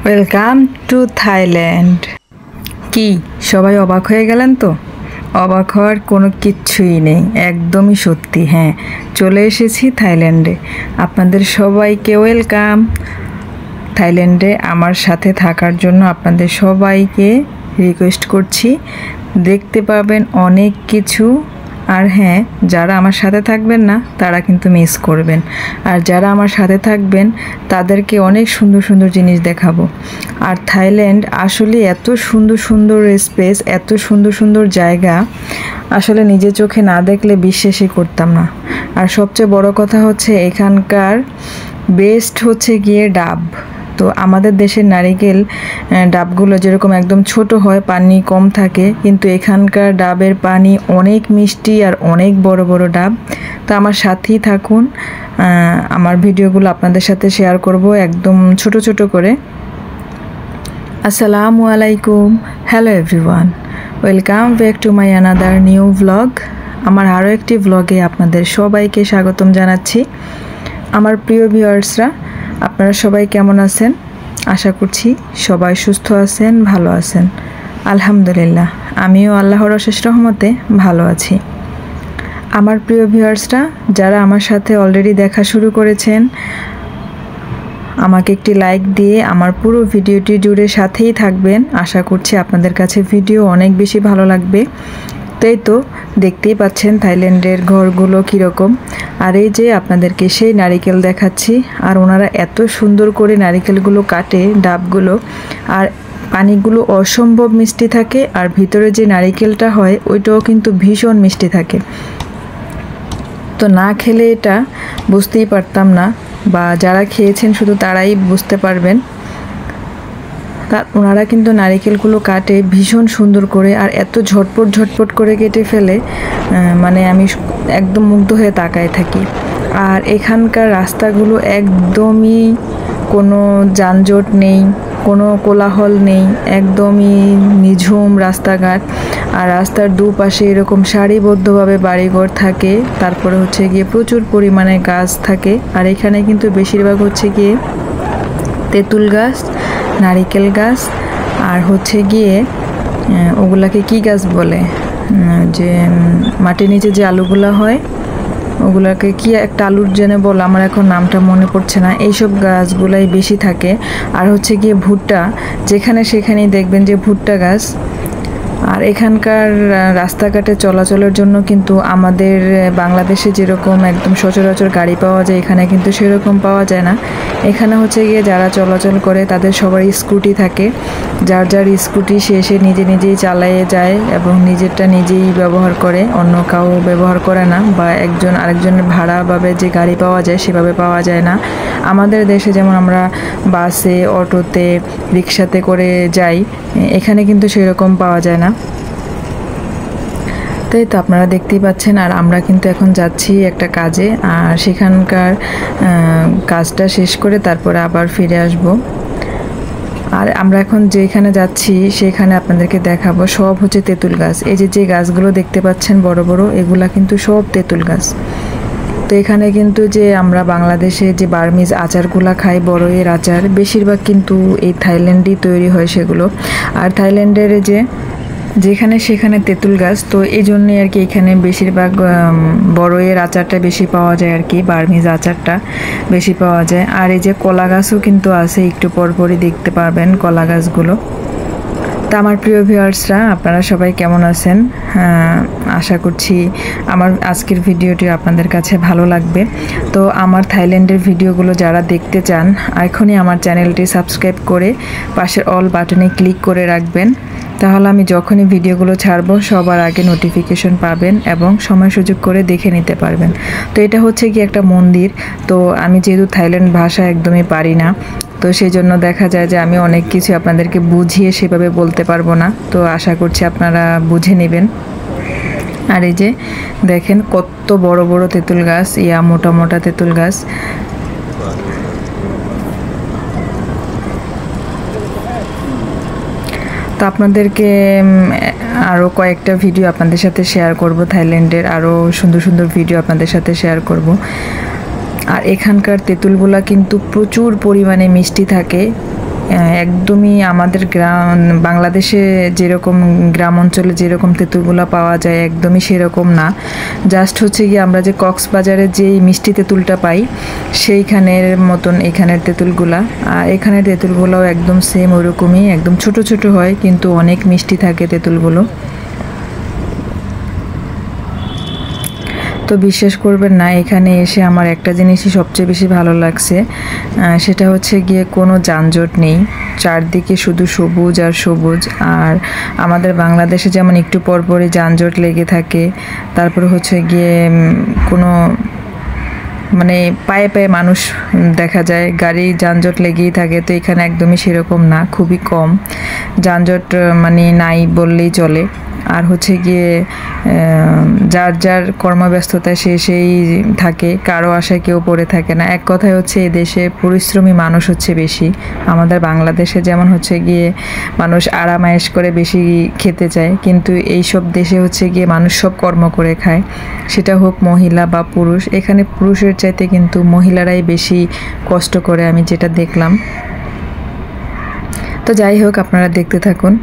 Welcome to Thailand. কি সবাই অবাক হয়ে গেলেন? তো অবাক হওয়ার কোনো কিচ্ছুই নেই, একদমই সত্যি। হ্যাঁ, চলে এসেছি থাইল্যান্ডে। আপনাদের সবাইকে ওয়েলকাম। থাইল্যান্ডে আমার সাথে থাকার জন্য আপনাদের সবাইকে রিকোয়েস্ট করছি। দেখতে পাবেন অনেক কিছু। আর হ্যাঁ, যারা আমার সাথে থাকবেন না তারা কিন্তু মিস করবেন, আর যারা আমার সাথে থাকবেন তাদেরকে অনেক সুন্দর সুন্দর জিনিস দেখাবো। আর থাইল্যান্ড আসলে এত সুন্দর সুন্দর স্পেস, এত সুন্দর সুন্দর জায়গা, আসলে নিজের চোখে না দেখলে বিশ্বাসই করতাম না। আর সবচেয়ে বড় কথা হচ্ছে এখানকার বেস্ট হচ্ছে গিয়ে ডাব। তো আমাদের দেশের নারিকেল ডাবগুলো যেরকম একদম ছোট হয়, পানি কম থাকে, কিন্তু এখানকার ডাবের পানি অনেক মিষ্টি আর অনেক বড় বড় ডাব। তো আমার সাথেই থাকুন, আমার ভিডিওগুলো আপনাদের সাথে শেয়ার করব একদম ছোট ছোট করে। আসসালামু আলাইকুম, hello everyone, welcome back to my another new vlog. আমার আরও একটি ভ্লগে আপনাদের সবাইকে স্বাগতম জানাচ্ছি। আমার প্রিয় ভিউয়ার্সরা, আপনারা সবাই কেমন আছেন? আশা করছি সবাই সুস্থ আছেন, ভালো আছেন। আলহামদুলিল্লাহ, আমিও আল্লাহর অশেষ রহমতে ভালো আছি। আমার প্রিয় ভিউয়ার্সরা, যারা আমার সাথে অলরেডি দেখা শুরু করেছেন, আমাকে একটি লাইক দিয়ে আমার পুরো ভিডিওটি জুড়ে সাথেই থাকবেন। আশা করছি আপনাদের কাছে ভিডিও অনেক বেশি ভালো লাগবে। তাই তো দেখতেই পাচ্ছেন থাইল্যান্ডের ঘরগুলো কীরকম। আর এই যে আপনাদেরকে সেই নারিকেল দেখাচ্ছি, আর ওনারা এত সুন্দর করে নারিকেলগুলো কাটে, ডাবগুলো, আর পানিগুলো অসম্ভব মিষ্টি থাকে। আর ভিতরে যে নারিকেলটা হয় ওইটাও কিন্তু ভীষণ মিষ্টি থাকে। তো না খেলে এটা বুঝতেই পারতাম না, বা যারা খেয়েছেন শুধু তারাই বুঝতে পারবেন। ওনারা কিন্তু নারিকেলগুলো কাটে ভীষণ সুন্দর করে, আর এত ঝটপট ঝটপট করে কেটে ফেলে, মানে আমি একদম মুগ্ধ হয়ে তাকায় থাকি। আর এখানকার রাস্তাগুলো একদমই কোনো যানজট নেই, কোনো কোলাহল নেই, একদমই নিঝুম রাস্তাঘাট। আর রাস্তার দুপাশে এরকম সারিবদ্ধভাবে বাড়িঘর থাকে, তারপরে হচ্ছে গিয়ে প্রচুর পরিমাণে গাছ থাকে। আর এখানে কিন্তু বেশিরভাগ হচ্ছে গিয়ে তেঁতুল গাছ, নারিকেল গাছ, আর হচ্ছে গিয়ে ওগুলাকে কি গাছ বলে, যে মাটির নিচে যে আলুগুলা হয় ওগুলাকে কি একটা আলুর জেনে বলে, আমার এখন নামটা মনে পড়ছে না। এইসব গাছগুলাই বেশি থাকে। আর হচ্ছে গিয়ে ভুট্টা, যেখানে সেখানেই দেখবেন যে ভুট্টা গাছ। আর এখানকার রাস্তাঘাটে চলাচলের জন্য কিন্তু আমাদের বাংলাদেশে যেরকম একদম সচরাচর গাড়ি পাওয়া যায়, এখানে কিন্তু সেরকম পাওয়া যায় না। এখানে হচ্ছে গিয়ে যারা চলাচল করে তাদের সবারই স্কুটি থাকে। যার যার স্কুটি সে নিজে নিজেই চালিয়ে যায় এবং নিজেরটা নিজেই ব্যবহার করে, অন্য কাউ ব্যবহার করে না, বা একজন আরেকজনের ভাড়াভাবে যে গাড়ি পাওয়া যায় সেভাবে পাওয়া যায় না। আমাদের দেশে যেমন আমরা বাসে, অটোতে, রিক্সাতে করে যাই, এখানে কিন্তু সেরকম পাওয়া যায় না। তাই তো আপনারা দেখতেই পাচ্ছেন। আর আমরা কিন্তু এখন যাচ্ছি একটা কাজে, আর সেখানকার কাজটা শেষ করে তারপরে আবার ফিরে আসব। আর আমরা এখন যেখানে যাচ্ছি সেখানে আপনাদেরকে দেখাবো সব হচ্ছে তেঁতুল গাছ। এই যে গাছগুলো দেখতে পাচ্ছেন বড় বড়, এগুলা কিন্তু সব তেঁতুল গাছ। তো এখানে কিন্তু যে আমরা বাংলাদেশে যে বার্মিজ আচারগুলা খাই, বড়ইয়ের আচার, বেশিরভাগ কিন্তু এই থাইল্যান্ডেই তৈরি হয় সেগুলো। আর থাইল্যান্ডের যেখানে সেখানে তেঁতুল গাছ, তো এই জন্যই আর কি এখানে বেশিরভাগ বড়ইয়ের আচারটা বেশি পাওয়া যায়, আর কি বার্মিজ আচারটা বেশি পাওয়া যায়। আর এই যে কলা গাছও কিন্তু আছে, একটু পরপরই দেখতে পারবেন কলা গাছগুলো। তা আমার প্রিয় ভিউয়ার্সরা, আপনারা সবাই কেমন আছেন? আশা করছি আমার আজকের ভিডিওটি আপনাদের কাছে ভালো লাগবে। তো আমার থাইল্যান্ডের ভিডিওগুলো যারা দেখতে চান, এখনই আমার চ্যানেলটি সাবস্ক্রাইব করে পাশের অল বাটনে ক্লিক করে রাখবেন। তাহলে আমি যখনই ভিডিওগুলো ছাড়বো সবার আগে নোটিফিকেশন পাবেন এবং সময় সুযোগ করে দেখে নিতে পারবেন। তো এটা হচ্ছে কি একটা মন্দির। তো আমি যেহেতু থাইল্যান্ড ভাষা একদমই পারি না, তো সেই জন্য দেখা যায় যে আমি অনেক কিছু আপনাদেরকে বুঝিয়ে সেভাবে বলতে পারবো না। তো আশা করছি আপনারা বুঝে নেবেন। আর এই যে দেখেন কত বড় বড় তেঁতুল গাছ, মোটা মোটা তেঁতুল গাছ। তো আপনাদেরকে আরও কয়েকটা ভিডিও আপনাদের সাথে শেয়ার করব, থাইল্যান্ডের আরও সুন্দর সুন্দর ভিডিও আপনাদের সাথে শেয়ার করব। আর এখানকার তেঁতুলগুলা কিন্তু প্রচুর পরিমাণে মিষ্টি থাকে, একদমই আমাদের বাংলাদেশে যেরকম গ্রাম অঞ্চলে যেরকম তেঁতুলগুলো পাওয়া যায় একদমই সেরকম না। জাস্ট হচ্ছে গিয়ে আমরা যে কক্সবাজারে যেই মিষ্টি তেঁতুলটা পাই সেইখানের মতন এখানের তেঁতুলগুলা। আর এখানের তেঁতুলগুলোও একদম সেম ওরকমই, একদম ছোট ছোট হয় কিন্তু অনেক মিষ্টি থাকে তেঁতুলগুলো। তো বিশ্বাস করবেন না, এখানে এসে আমার একটা জিনিসই সবচেয়ে বেশি ভালো লাগছে, সেটা হচ্ছে গিয়ে কোনো যানজট নেই, চারদিকে শুধু সবুজ আর সবুজ। আর আমাদের বাংলাদেশে যেমন একটু পরপরই যানজট লেগে থাকে, তারপরে হচ্ছে গিয়ে কোনো মানে পায়ে পায়ে মানুষ দেখা যায়, গাড়ি যানজট লেগেই থাকে। তো এখানে একদমই সেরকম না, খুবই কম যানজট, মানে নাই বললেই চলে। আর হচ্ছে গিয়ে যার যার কর্মব্যস্ততায় সেই থাকে, কারো আশায় কেউ পড়ে থাকে না। এক কথায় হচ্ছে এদেশে পরিশ্রমী মানুষ হচ্ছে বেশি। আমাদের বাংলাদেশে যেমন হচ্ছে গিয়ে মানুষ আরামায়েশ করে বেশি খেতে চায়, কিন্তু এইসব দেশে হচ্ছে গিয়ে মানুষ সব কর্ম করে খায়, সেটা হোক মহিলা বা পুরুষ। এখানে পুরুষের চাইতে কিন্তু মহিলারাই বেশি কষ্ট করে, আমি যেটা দেখলাম। তো যাই হোক, আপনারা দেখতে থাকুন।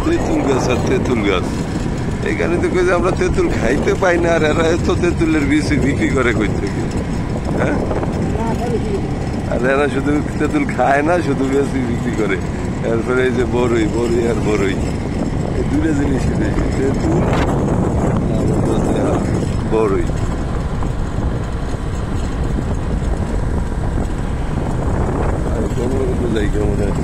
তেঁতুল গাছ আর তেঁতুল গাছ, এখানে তো কই যে আমরা তেঁতুল খাইতে পাই না, আর এরা এত তেঁতুলের বীজ বিক্রি করে কই থেকে? হ্যাঁ, আর এরা শুধু তেঁতুল খায় না, শুধু বেশি বিক্রি করে। এরপরে এই যে বড়ই আর বড়ই, এই দুটো জিনিসই দেখি, তেঁতুল বড়ই। আর কোনো যাই কেমন আছে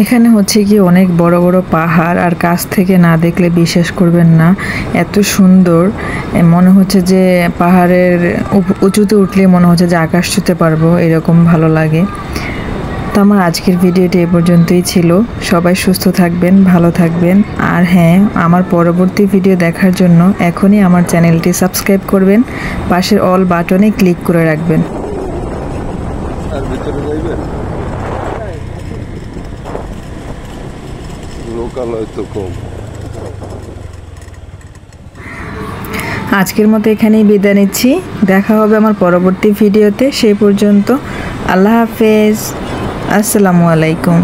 এখানে হচ্ছে কি অনেক বড় বড় পাহাড়, আর কাছ থেকে না দেখলে বিশ্বাস করবেন না এত সুন্দর। মনে হচ্ছে যে পাহাড়ের উঁচুতে উঠলে মনে হচ্ছে যে আকাশ ছুঁতে পারবো, এরকম ভালো লাগে। তো আমার আজকের ভিডিওটি এ পর্যন্তই ছিল। সবাই সুস্থ থাকবেন, ভালো থাকবেন। আর হ্যাঁ, আমার পরবর্তী ভিডিও দেখার জন্য এখনই আমার চ্যানেলটি সাবস্ক্রাইব করবেন, পাশের অল বাটনে ক্লিক করে রাখবেন। আজকের মতো এখানেই বিদায় নিচ্ছি, দেখা হবে আমার পরবর্তী ভিডিওতে। সেই পর্যন্ত আল্লাহ হাফেজ, আসসালামু আলাইকুম।